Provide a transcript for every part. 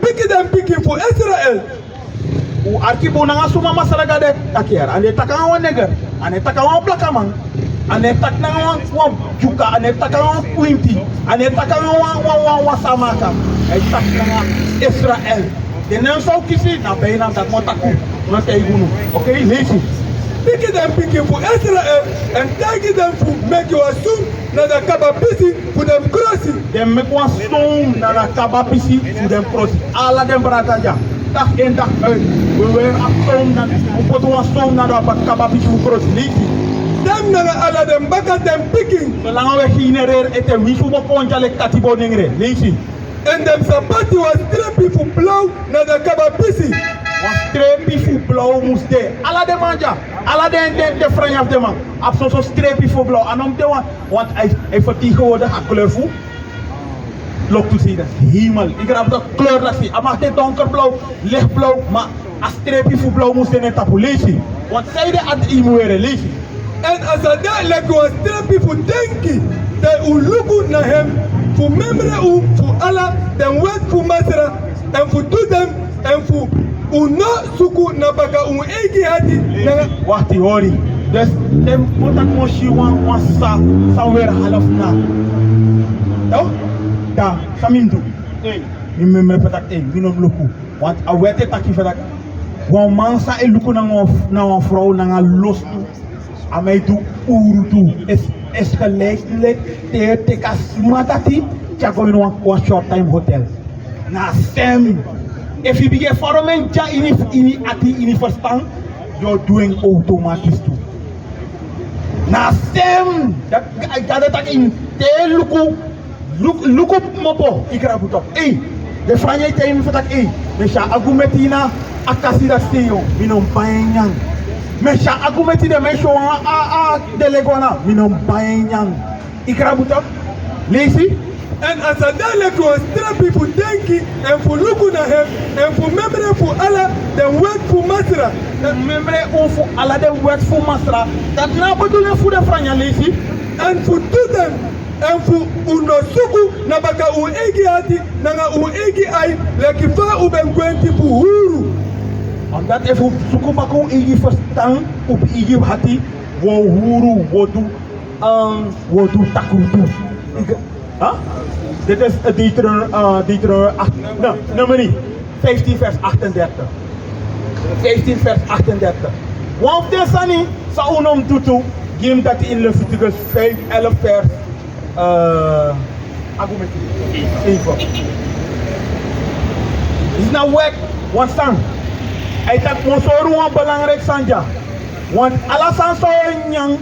Piki dem piki voor Israël. O arquivo nanga suma masaraga de takier. Ane taka wan neger. Ane taka wan plakaman. Ane tak nanga wan juka. Ane taka wan quinti. Ane taka wan samaka. Ay tak nanga Israël. De naam zou kiezen, nou ben je naam dat moet taku. Wat hij doen. Oké, lees het. Piki dem piki voor Israël. En taki dem voor make you assume naar de kabapisi voor dem crossi. Dem make one stone naar de kabapisi voor dem crossi. Alla dem brataja. Dag in dag uit. We weer afstoom naar we poten one stone naar de kabapisi voor crossi. Lees het. Dem naar alla dem baka dem piki. Zolang we genereren eten wisu bo ponja lek katibo ningre. Lees het. En dem sapati was streepie voor blauw naar de kabapisi. Was streepie voor blauw moest de. Alla de manja. Alla de franja de man. Absoluut zo streepie voor blauw. En om te want hij vertegenwoordigt een kleur voor. Look to see dat. Hemel. Ik heb de kleur dat zie. Hij mag het donkerblauw, lichtblauw. Maar een streepie voor blauw moest de net tapu lezen. Want zij de ad imuere lezen. En als hij dadelijk was streepie voor denken. Dat u lukt naar hem. Voor membre u, voor Allah, den wet voor masra. En voor toedem. En voor u no suku na baka u egi hati. Wacht die Tori. Dus dem moet ik moshi wan sa weer half na. Toch? Da, samim do. Ni membre patak minom luku. Want a wete taki patak. Wan man sa luku na wan vrouw na los tu. A mij do uru tu. Es gelijk te kasmatati. Tja go in one short time hotel. Na sem. If you begin foreman ja ini verstand, you're doing automatisch too. Na sem dat tak in te luku mopo ikra butok. De franje te in fatak de sha agumetina akasida steo minom paenyang. Me sha agumeti de me show de legona minom paenyang. Ikra butok. Lazy. En als hij dadelijk was streepie voor denken. En voor lukken naar hem. En voor membre voor Allah. Den wet voor masra. Den membre voor Allah den wet voor masra. Dat na bedoelen voor de franja lezen. En voor toeten. En voor unosuku. Na baka u egi hati. Na u egi ai. Leki fa u ben kwenti voor huru. Omdat even suku bako egi verstaan. Op egi hati. Wo huru. Wo do takutu. Huh? Dit is Numeri 15 vers 38. 15 vers 38. Want de SANI zou unom tutu. Gim dat in Leviticus 5, 11 vers. Argumenti. Even. Is nou weg. Want san. Hij tak monsoru wan belangrijk sanja. Want alasan so nyang.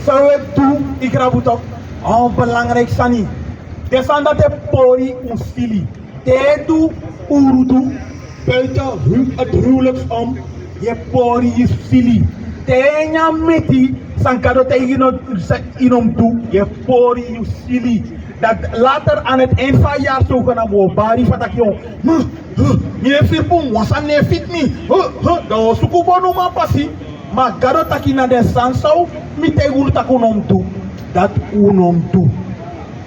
Zou ik doen. Ik rabutok. Oh, belangrijk sani. Desan dat de pori unsili. Te du urudu. Buiten het huwelijksom. Je pori is sili. Te nya meti. Sankado te inom tu. Je pori is sili. Dat later aan het eind van het jaar zo gaan we bari fatak jong. Mie firpung wasan ne fit mi. Do sukubo no ma pasi. Maar gado takina de sansau. Mi te gul takunom tu. Dat unom tu.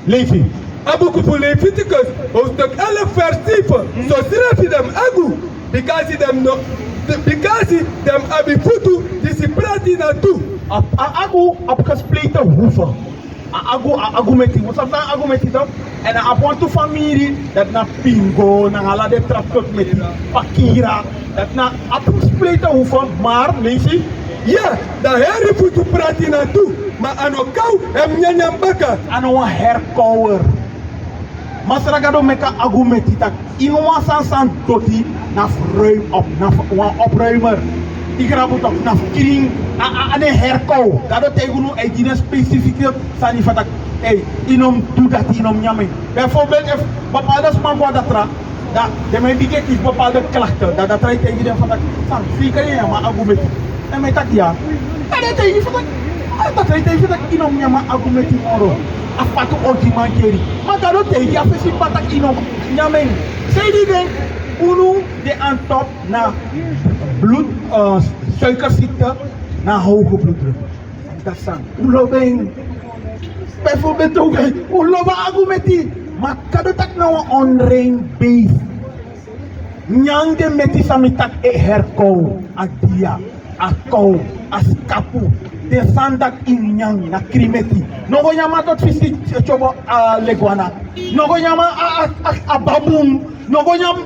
Lees je. Abuku voor Leviticus, hoofdstuk 11 vers 7. Zo schrijf je dem agu. Because dem abifutu, die ze praten naartoe. Agu opgespleten hoeven. Agu met die, wat is dat agu met die dan? En dan apart de familie, dat na pingo, na ala de trap met die pakira. Dat na opgespleten hoeven, maar lees je. Ja, daar herrie futu praten naartoe. Maar aan elkaar hem nyanyam baka. Aan een herkouwer. Masragado meka agumeti tak. In san toti na ruim op, na opruimer. Ik raap het op, na kring, aan een herkou. Dat tegen een eigen specifieke sani fatak. Inom doe dat inom nyame. Bijvoorbeeld, if bepaalde smango dat ra, dat de mij is bepaalde klachten. Dat ra tegen de fatak. San, zeker je maar agumeti. En mij tak ja. Dat tegen fatak. Dat ra tegen fatak inom nyama agumeti oro. Afatu ojiman keri. Maar dat tegen afesi patak inom nyame. Zij die denk. Unu de aan top na bloed, suikerziekte, na hoge bloeddruk. Dat zijn. Ulobeng. Bijvoorbeeld ook, uloba agumeti. Maar kado tak nou onrein beest. Nyang de meti samitak herkou, a dia, a kou, a skapu. De sandak in nyang na krimeti. Nogo nyama tot fisi chobo a leguana. Nogo nyama a babum. Nogo nyam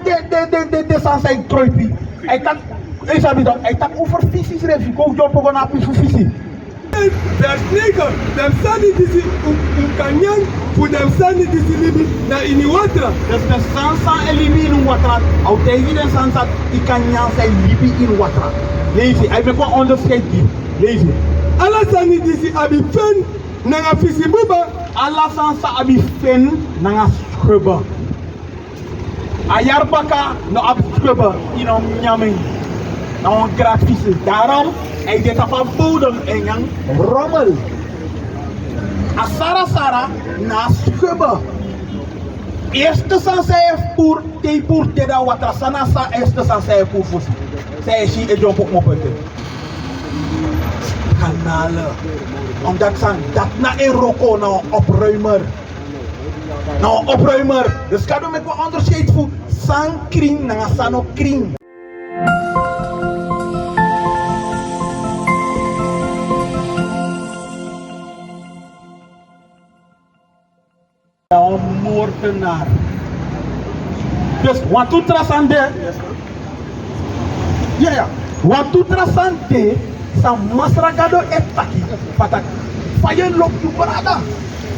de sansai troipi. Hij tak over visies revi. Go job go na pu visi. Vers 9, dem sani disi ukanyang fu dem sani disi libi na ini watra. Dus de sansa libi in watra. Au tegen de sansa ikanyang say libi in watra. Lees je, hij wil gewoon onderscheid geven. Lees je. Alla sani disi abi fen nanga fisi buba. Alla sansa abi fen nanga scrubber. Ayarbaka no abi scrubber ino nyaming. Nou gratis. Daarom hij deed op een bodem en een rommel. Asara na schubben. Eerste san zij voor te voor te da wat asana sa eerste san zij voor fusi. Zij zie het jump op mijn punten. Kanalen. Omdat san dat na een roko na opruimer. Nou opruimer. Dus kan we met wat onderscheid voor san kring na sano kring. Moordenaar. Dus wat doet trasande? Ja. Wat doet trasande? Sa masragado etaki. Patak. Fayen lok tu brada.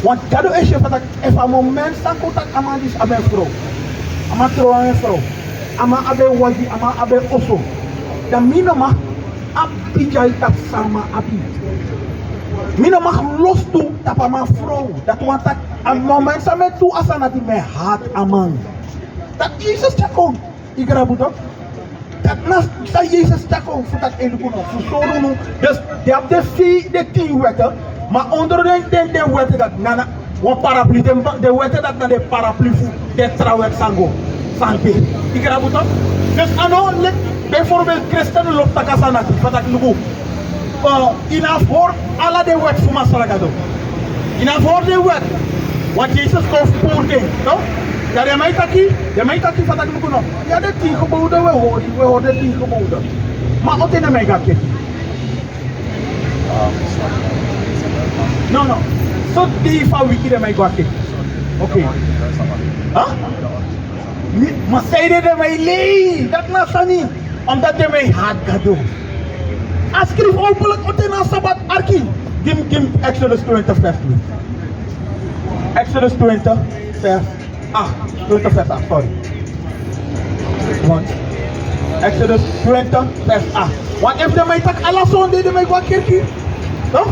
Want gado eshe patak. If a moment sa kotak amandis abe vrouw. Ama tro abe vrouw. Ama abe wadi. Ama abe oso. Dan mina mag abijay tap sama abi. Mina mag los toe tap ama vrouw. Dat want tak. En moment sa met toe asana die mijn haat aman. Dat Jezus takon. Ik rabu dat. Dat nas dat Jezus takon voor dat elukuno. Voor zo doen. Dus die heb de 10 wetten. Maar onder de wetten dat nana. Wan paraplu de wetten dat na de paraplu voor de trouwet sango. Santé. Ik rabu dat. Dus ano bijvoorbeeld christenen loopt takasana die. Voor dat lugu. Ina voor alle de wet voor masragado. Ina voor de wet. Want Jezus koos voor ding, no? Ja, de mij taki van dat ik nog. Ja, de 10 geboden, we horen de 10 geboden. Maar wat in de mij gaat kijken? No. Zo die van wie de mij gaat kijken. Oké. Huh? Maar zij de mij lee, dat na SANI. Omdat de mij haat gaat doen. Als schrijf openlijk wat in een sabbat arki. Gim Exodus 20 vers 2. Exodus 20 vers 8. 20 vers 8, sorry. Want Exodus 20 vers 8. Want if de mij tak alla zonde de mij gwa kerki. No?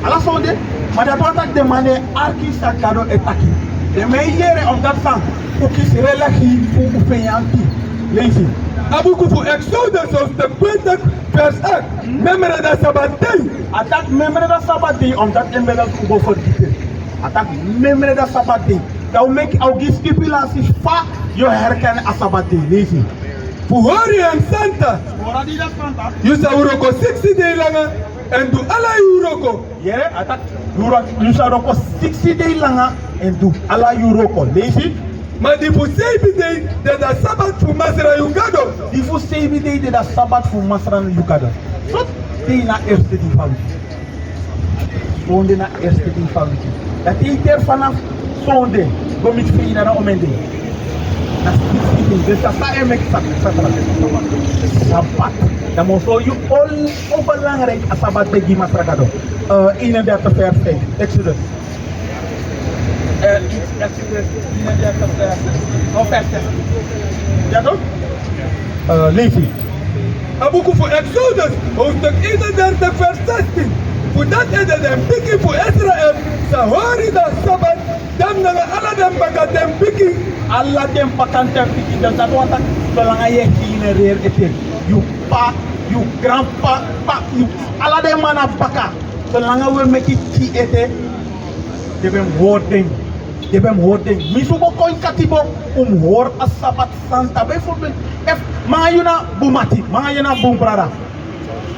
Alla zonde. Maar dat wat ik de mane arki sakado etaki. De mij leren om dat sang. Ook is relatie voor upeyanti. Lees je. Abuku voor Exodus of 20 vers 8. Memre da sabatei. Attack memre da sabatei om dat inmiddels go verdiepen. Attack memre da sabatei. Dat make au stipulaties fa je herkennen als sabatei. Lees je. Fuhori en Santa. Fuhori da Santa. You sa uroko 60 days langa. En do ala uroko. Yeah, attack. You sa uroko 60 days langa. En do ala uroko. Lees je. Maar die voor 7 days dat de sabbat voor Masra Yugado. Die voor 7 days dat de sabbat voor Masra Yugado. Zo die na eerste die van. Zonde na eerste die van. Dat is er vanaf zonde. Go met vrienden naar omende. Dat is niet. Dus dat is een sabbat. Dan moet je al belangrijk als sabbat bij die Masra Yugado. 31 vers 5. Exodus. Ja toch? Lees je. Abuku voor Exodus, hoofdstuk 31 vers 16. Voor dat is het een pikking voor Israël. Ze horen dat Sabbat, dan naar alle den bakken den pikking. Alla den bakken den pikking. Dat is wat ik zolang je genereert eten. Je pa, je grandpa, je alla den mannen bakken. Zolang we met die eten, je bent woorden. Je bent hoording. Misubo koin katibo hoor as sabat santa. Bijvoorbeeld, if mangayuna bumati, mangayuna bumbrada.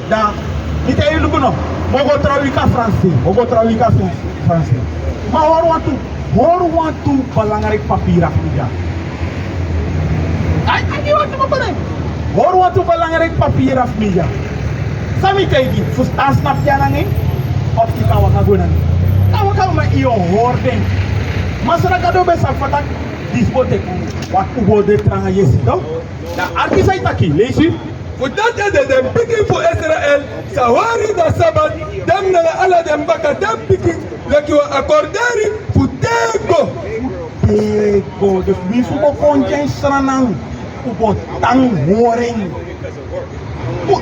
Da, niet even lukken. Mogo trouwika Fransi, mogo trouwika Fransi. Maar hoor wat toe. Hoor wat toe belangrijk papier af media. Ay wat toe belangrijk. Hoor wat toe belangrijk papier af media. Sami tegi, fustaan snap jij nang of kita waka gunan. Tawa ka ma iyo hoorden. Masara do besa fatak disbotek wat ubo de tranga yesi do. Na artisa itaki leisi. For that day they picking for Israel, Sawari da Sabbath, them na ala them baka them picking like you are according for tego. Tego, dus wie voor konjen sranang, ubo tang horing.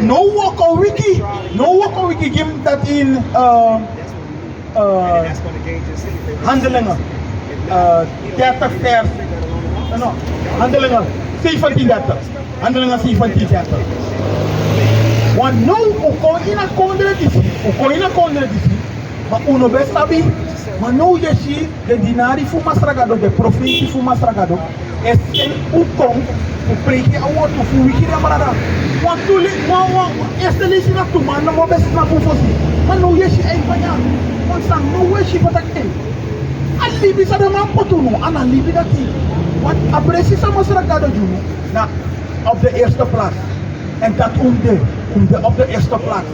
No walk a wiki, give that in handelingen, 30 vers, no, handelingen 17:30. Handelingen 17:30. Want nou, uko ina contraditie, maar uno best sabi, maar nou je ziet de dinari fu masragado, de profeti fu masragado, es en ukong, upreki awot fu wiki de marada. Want tuli, eerste lees je dat toe, maar nou best na fu fosi. Maar nou je ziet ei banya, want sang nou je ziet wat ik denk. Alibi sa de man potunu, an alibi dat die. Want apresi sa masragado juno, na op de eerste plaats. En dat om de op de eerste plaats.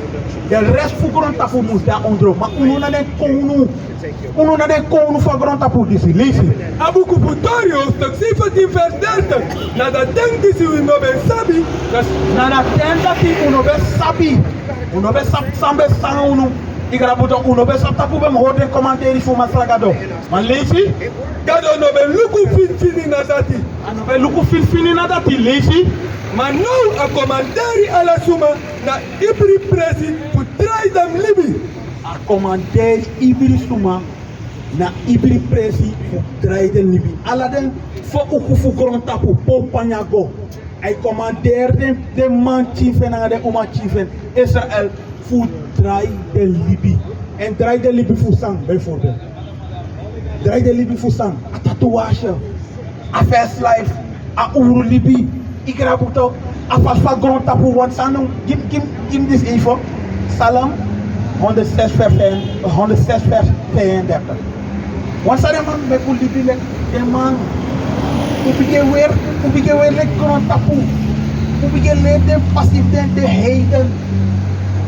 De rest voor grondtapu moest daar onder. Maar uno na den konu van grondtapu disi. Lezen. Abuku Tori, hoofdstuk 17 vers 30. Na dat denk disi we no ben sabi. Dus na dat denk dat die uno ben sabi. Uno ben sambe sang uno. Ik ga dat uno ben sap tapu ben hoorde commentaire voor maslagado. Maar lezen. Gado no ben luku fin na dati. Ano ben luku fin na dati. Lezen. Maar nu a commentari ala suma na ibri presi voor try them libi. A commentari ibri suma na ibri presi voor try them libi. Ala den voor ukufu grondtapu pompanyago. Ay commentari de man chiefen na de oma chiefen Israël voor try them libi. En try them libi voor sang bijvoorbeeld. Try them libi voor sang. A tatoeage. A first life. A uru libi. Ik raak het ook. Afvalfa grond tapu want sanong. Give this info. Salam 106 vers 32. Want sa man me kuli bilek de man. Upige weer lek grond tapu. Upige leef de passief de heden.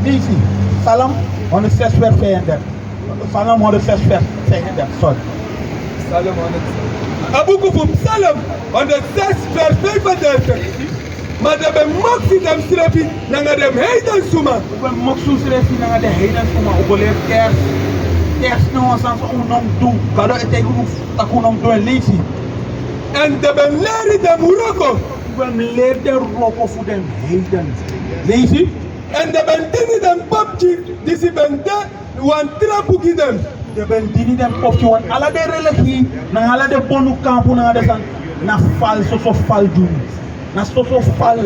Easy. Salam 106 vers 32. Salam 106 vers 32. Sorry. Salam 106. Abuku voor Psalm 106 vers 35. Maar dat ben moxie dem strepi nanga dem heiden suma. Ben moxie strepi nanga de heiden suma. Ubole kers no asans unom do. Kado ete takunom do lazy. En dat ben leri dem uroko. Ben leer de roko voor dem heiden. Lazy. En dat ben tini dem papji. Disi ben de wan trapuki dem. De ben dini dem popje want ala de religie na ala de bonu kampu na de san na fal so fal du na so fal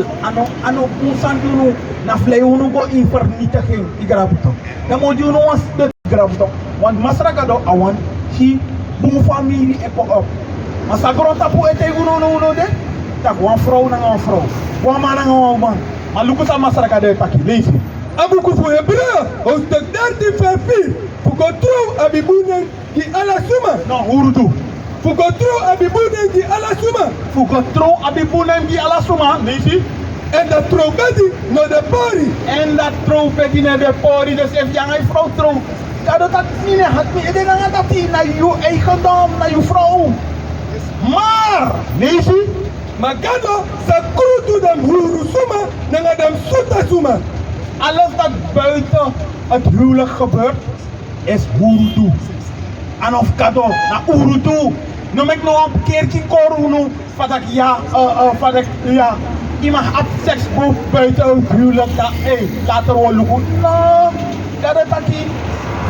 ano busan du na flay unu go infernita king igrabuto na mo di unu was de igrabuto want masragado awan ki bu family e ko op masagrota pu ete unu de tak wan vrouw na wan vrouw wan man na wan man maluku sa masragado taki leisi abuku fu Hebrea hoofdstuk 13 vers 4. Fukotro abibunen ki ala suma. No, Urdu. Fukotro abibunen ki ala suma. Fukotro abibunen ki ala suma. Lees en dat trompeti no de pori. En dat trompeti no de pori. Dus if jij vrouw trouw. Kado dat niet had niet. Ik denk dat die naar je eigendom, naar je vrouw. Maar, lees maar kado sa krutu dem huru suma. Nanga dem suta suma. Alles dat buiten het huwelijk gebeurt, is Urdu. En of kado, na Urdu. Noem ik nog een keertje korunu, wat ik ja, iemand had seks buiten het huwelijk, dat later wel lukken. No, kado taki,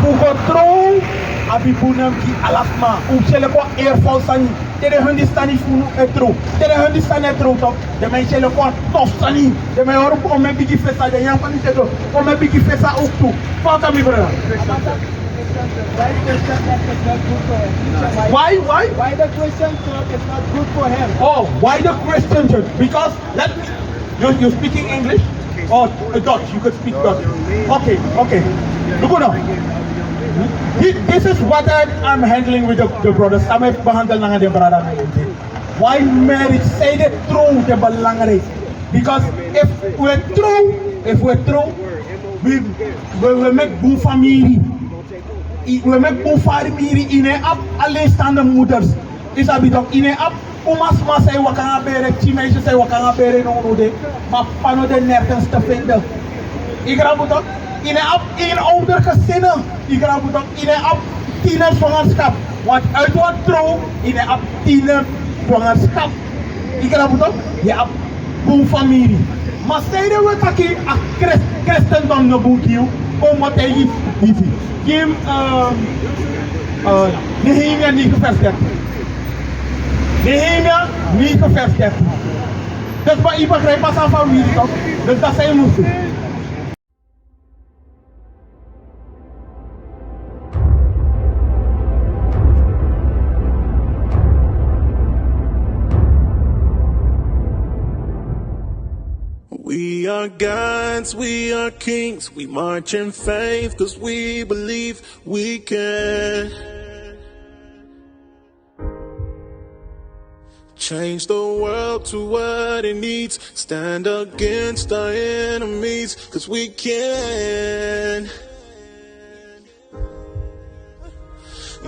Fugotro, abibunem ki alasma, chele ko eervol sani, tere hundi stani funu etro, tere hundi stani etro top, de men chele ko tof sani, de men hoor om me bigi fesa, de yang pani tedo, om me bigi fesa ook toe. Faka mi brother. Why? Why the Christian church is not good for him? Oh, why the Christian church? Because you speaking English? Oh, Dutch. You could speak Dutch. Okay. Look now. This is what I'm handling with the brothers. Kami behandel na nga din brother. Why marriage? Say the truth, the belangrijk. Because if we're true, we make good family. We make good family in a up alleenstaande moeders. Is dat toch in a up? Oma's maar zei wat kan gebeuren, teenagers zei wat kan gebeuren no de, maar pano de nergens te vinden. Ik raad het ook in een up in ouder gezinnen. Ik raad het ook in een up tienerzwangerschap. Want uit wat trouw in een up tienerzwangerschap. Ik raad het ook je up boem familie. Maar zeiden we dat je christendom de boek hier, om wat hij heeft. Kim Nehemia 9 vers 13. Nehemia 9 vers 13. Dus maar je begrijpt pas aan familie toch? Dus dat zijn moesten. We are gods, we are kings, we march in faith, 'cause we believe we can change the world to what it needs, stand against our enemies, 'cause we can.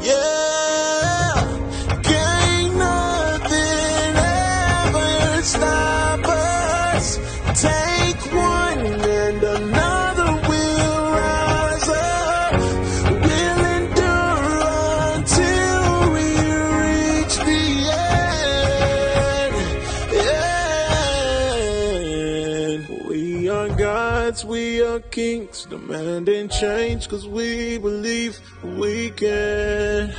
Yeah, can't nothing ever stop us. Take one and another will rise up. We'll endure until we reach the end. We are gods, we are kings, demanding change 'cause we believe we can.